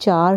4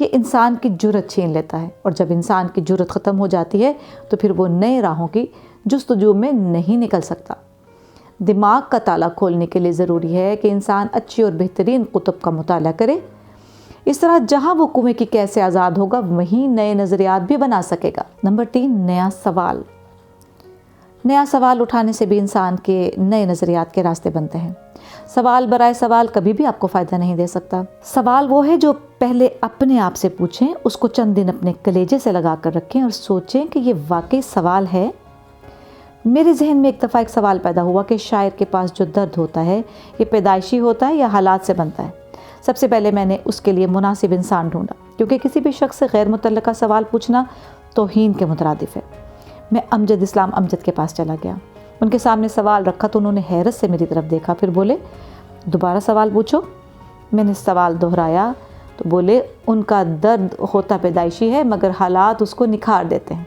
یہ انسان کی جرت چھین لیتا ہے، اور جب انسان کی جرت ختم ہو جاتی ہے تو پھر وہ نئے راہوں کی جستجو میں نہیں نکل سکتا۔ دماغ کا تالا کھولنے کے لیے ضروری ہے کہ انسان اچھی اور بہترین کتب کا مطالعہ کرے۔ اس طرح جہاں وہ کنویں کی قید سے آزاد ہوگا وہیں نئے نظریات بھی بنا سکے گا۔ نمبر 3، نیا سوال۔ نیا سوال اٹھانے سے بھی انسان کے نئے نظریات کے راستے بنتے ہیں۔ سوال برائے سوال کبھی بھی آپ کو فائدہ نہیں دے سکتا۔ سوال وہ ہے جو پہلے اپنے آپ سے پوچھیں، اس کو چند دن اپنے کلیجے سے لگا کر رکھیں اور سوچیں کہ یہ واقعی سوال ہے۔ میرے ذہن میں ایک دفعہ ایک سوال پیدا ہوا کہ شاعر کے پاس جو درد ہوتا ہے یہ پیدائشی ہوتا ہے یا حالات سے بنتا ہے؟ سب سے پہلے میں نے اس کے لیے مناسب انسان ڈھونڈا، کیونکہ کسی بھی شخص سے غیر متعلقہ سوال پوچھنا توہین کے مترادف ہے۔ میں امجد اسلام امجد کے پاس چلا گیا، ان کے سامنے سوال رکھا تو انہوں نے حیرت سے میری طرف دیکھا، پھر بولے دوبارہ سوال پوچھو۔ میں نے سوال دہرایا تو بولے ان کا درد ہوتا پیدائشی ہے مگر حالات اس کو نکھار دیتے ہیں۔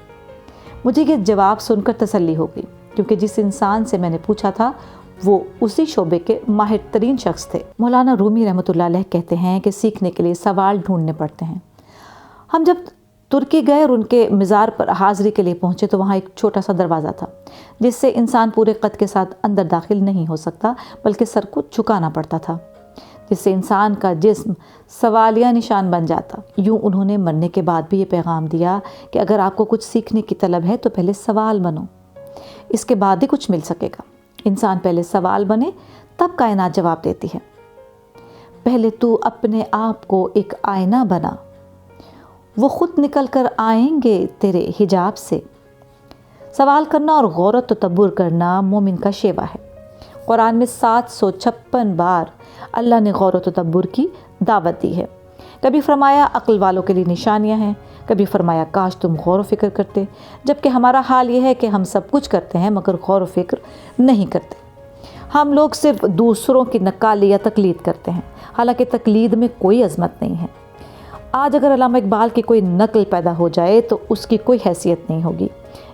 مجھے یہ جواب سن کر تسلی ہو گئی، کیونکہ جس انسان سے میں نے پوچھا تھا وہ اسی شعبے کے ماہر ترین شخص تھے۔ مولانا رومی رحمۃ اللہ علیہ کہتے ہیں کہ سیکھنے کے لیے سوال ڈھونڈنے پڑتے ہیں۔ ہم جب ترکی گئے اور ان کے مزار پر حاضری کے لیے پہنچے تو وہاں ایک چھوٹا سا دروازہ تھا جس سے انسان پورے قد کے ساتھ اندر داخل نہیں ہو سکتا، بلکہ سر کو جھکانا پڑتا تھا، جس سے انسان کا جسم سوالیہ نشان بن جاتا۔ یوں انہوں نے مرنے کے بعد بھی یہ پیغام دیا کہ اگر آپ کو کچھ سیکھنے کی طلب ہے تو پہلے سوال بنو، اس کے بعد ہی کچھ مل سکے گا۔ انسان پہلے سوال بنے تب کائنات جواب دیتی ہے۔ پہلے تو اپنے آپ کو ایک آئینہ بنا، وہ خود نکل کر آئیں گے تیرے حجاب سے۔ سوال کرنا اور غور و تدبر کرنا مومن کا شیوا ہے۔ قرآن میں 756 بار اللہ نے غور و تدبر کی دعوت دی ہے۔ کبھی فرمایا عقل والوں کے لیے نشانیاں ہیں، کبھی فرمایا کاش تم غور و فکر کرتے، جبکہ ہمارا حال یہ ہے کہ ہم سب کچھ کرتے ہیں مگر غور و فکر نہیں کرتے۔ ہم لوگ صرف دوسروں کی نقالی یا تقلید کرتے ہیں، حالانکہ تقلید میں کوئی عظمت نہیں ہے۔ آج اگر علامہ اقبال کی کوئی نقل پیدا ہو جائے تو اس کی کوئی حیثیت نہیں ہوگی۔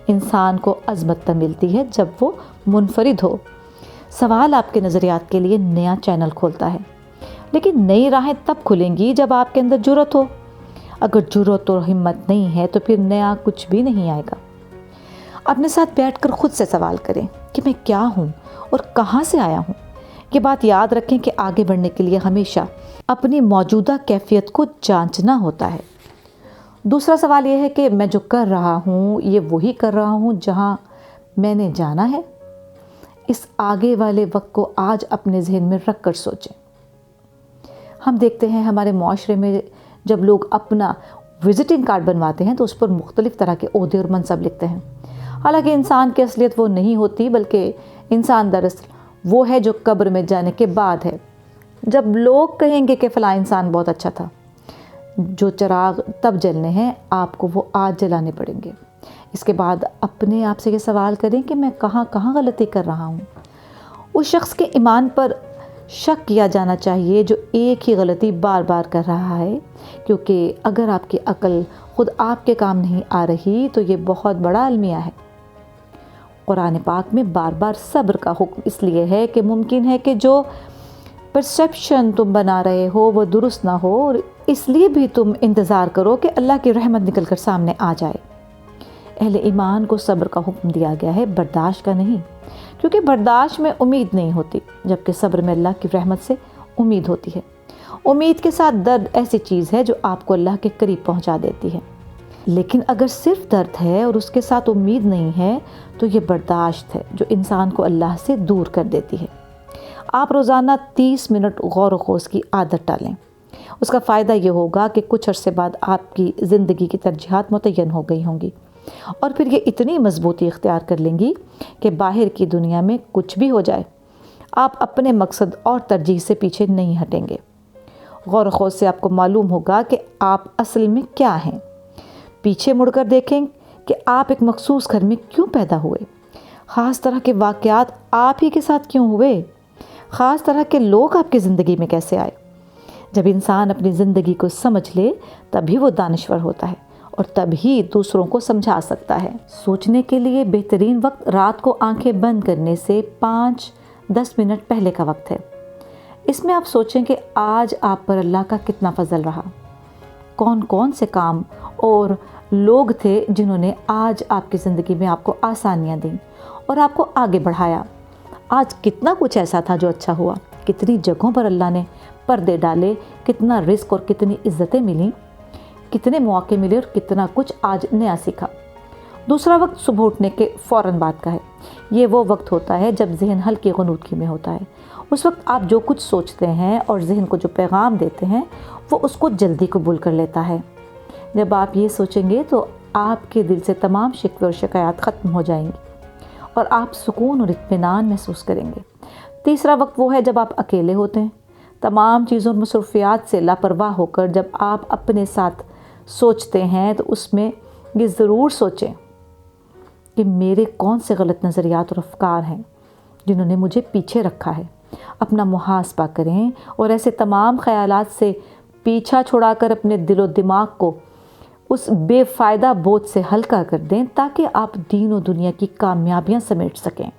انسان کو عظمت تب ملتی ہے جب وہ منفرد ہو۔ سوال آپ کے نظریات کے لیے نیا چینل کھولتا ہے، لیکن نئی راہیں تب کھلیں گی جب آپ کے اندر جرت ہو۔ اگر جرت اور ہمت نہیں ہے تو پھر نیا کچھ بھی نہیں آئے گا۔ اپنے ساتھ بیٹھ کر خود سے سوال کریں کہ میں کیا ہوں اور کہاں سے آیا ہوں۔ یہ بات یاد رکھیں کہ آگے بڑھنے کے لیے ہمیشہ اپنی موجودہ کیفیت کو جانچنا ہوتا ہے۔ دوسرا سوال یہ ہے کہ میں جو کر رہا ہوں یہ وہی کر رہا ہوں جہاں میں نے جانا ہے؟ اس آگے والے وقت کو آج اپنے ذہن میں رکھ کر سوچیں۔ ہم دیکھتے ہیں ہمارے معاشرے میں جب لوگ اپنا وزٹنگ کارڈ بنواتے ہیں تو اس پر مختلف طرح کے عہدے اور منصب لکھتے ہیں، حالانکہ انسان کی اصلیت وہ نہیں ہوتی، بلکہ انسان دراصل وہ ہے جو قبر میں جانے کے بعد ہے۔ جب لوگ کہیں گے کہ فلاں انسان بہت اچھا تھا، جو چراغ تب جلنے ہیں آپ کو وہ آج جلانے پڑیں گے۔ اس کے بعد اپنے آپ سے یہ سوال کریں کہ میں کہاں کہاں غلطی کر رہا ہوں۔ اس شخص کے ایمان پر شک کیا جانا چاہیے جو ایک ہی غلطی بار بار کر رہا ہے، کیونکہ اگر آپ کی عقل خود آپ کے کام نہیں آ رہی تو یہ بہت بڑا المیہ ہے۔ قرآن پاک میں بار بار صبر کا حکم اس لیے ہے کہ ممکن ہے کہ جو پرسیپشن تم بنا رہے ہو وہ درست نہ ہو، اور اس لیے بھی تم انتظار کرو کہ اللہ کی رحمت نکل کر سامنے آ جائے۔ اہل ایمان کو صبر کا حکم دیا گیا ہے، برداشت کا نہیں، کیونکہ برداشت میں امید نہیں ہوتی، جبکہ صبر میں اللہ کی رحمت سے امید ہوتی ہے۔ امید کے ساتھ درد ایسی چیز ہے جو آپ کو اللہ کے قریب پہنچا دیتی ہے، لیکن اگر صرف درد ہے اور اس کے ساتھ امید نہیں ہے تو یہ برداشت ہے جو انسان کو اللہ سے دور کر دیتی ہے۔ آپ روزانہ 30 منٹ غور و خوض کی عادت ڈالیں۔ اس کا فائدہ یہ ہوگا کہ کچھ عرصے بعد آپ کی زندگی کی ترجیحات متعین ہو گئی ہوں گی، اور پھر یہ اتنی مضبوطی اختیار کر لیں گی کہ باہر کی دنیا میں کچھ بھی ہو جائے آپ اپنے مقصد اور ترجیح سے پیچھے نہیں ہٹیں گے۔ غور و خوض سے آپ کو معلوم ہوگا کہ آپ اصل میں کیا ہیں۔ پیچھے مڑ کر دیکھیں کہ آپ ایک مخصوص گھر میں کیوں پیدا ہوئے، خاص طرح کے واقعات آپ ہی کے ساتھ کیوں ہوئے، خاص طرح کے لوگ آپ کی زندگی میں کیسے آئے۔ جب انسان اپنی زندگی کو سمجھ لے تبھی وہ دانشور ہوتا ہے اور تبھی دوسروں کو سمجھا سکتا ہے۔ سوچنے کے لیے بہترین وقت رات کو آنکھیں بند کرنے سے 5-10 منٹ پہلے کا وقت ہے۔ اس میں آپ سوچیں کہ آج آپ پر اللہ کا کتنا فضل رہا، کون کون سے کام اور لوگ تھے جنہوں نے آج آپ کی زندگی میں آپ کو آسانیاں دیں اور آپ کو آگے بڑھایا۔ آج کتنا کچھ ایسا تھا جو اچھا ہوا، کتنی جگہوں پر اللہ نے پردے ڈالے، کتنا رزق اور کتنی عزتیں ملیں، کتنے مواقع ملے اور کتنا کچھ آج نیا سیکھا۔ دوسرا وقت صبح اٹھنے کے فوراً بعد کا ہے۔ یہ وہ وقت ہوتا ہے جب ذہن ہلکی غنودگی میں ہوتا ہے۔ اس وقت آپ جو کچھ سوچتے ہیں اور ذہن کو جو پیغام دیتے ہیں وہ اس کو جلدی قبول کر لیتا ہے۔ جب آپ یہ سوچیں گے تو آپ کے دل سے تمام شکوے اور شکایات ختم ہو جائیں گی اور آپ سکون اور اطمینان محسوس کریں گے۔ تیسرا وقت وہ ہے جب آپ اکیلے ہوتے ہیں، تمام چیزوں اور مصروفیات سے لاپرواہ ہو کر جب آپ اپنے ساتھ سوچتے ہیں تو اس میں یہ ضرور سوچیں کہ میرے کون سے غلط نظریات اور افکار ہیں جنہوں نے مجھے پیچھے رکھا ہے۔ اپنا محاسبہ کریں اور ایسے تمام خیالات سے پیچھا چھڑا کر اپنے دل و دماغ کو اس بے فائدہ بوجھ سے ہلکا کر دیں تاکہ آپ دین و دنیا کی کامیابیاں سمیٹ سکیں۔